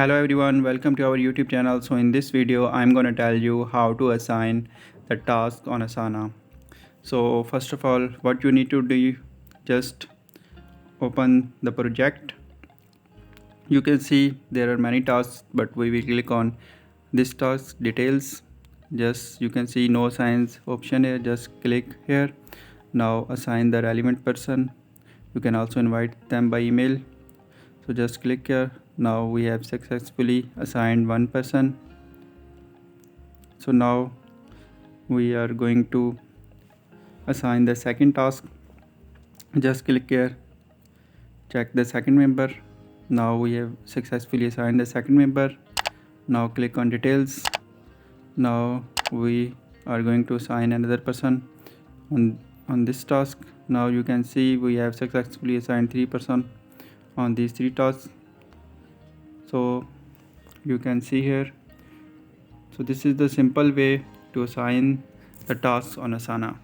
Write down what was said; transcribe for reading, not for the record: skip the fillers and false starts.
Hello everyone, welcome to our YouTube channel. So in this video I'm going to tell you how to assign the task on Asana. So first of all, what you need to do, just open the project. You can see there are many tasks, but we will click on this task details. Just you can see no assigns option here, just click here. Now assign the relevant person. You can also invite them by email. So just click here. Now we have successfully assigned one person. So now we are going to assign the second task. Just click here, check the second member. Now we have successfully assigned the second member. Now click on details. Now we are going to assign another person on this task. Now you can see we have successfully assigned 3 person on these 3 tasks. So you can see here. So this is the simple way to assign the tasks on Asana.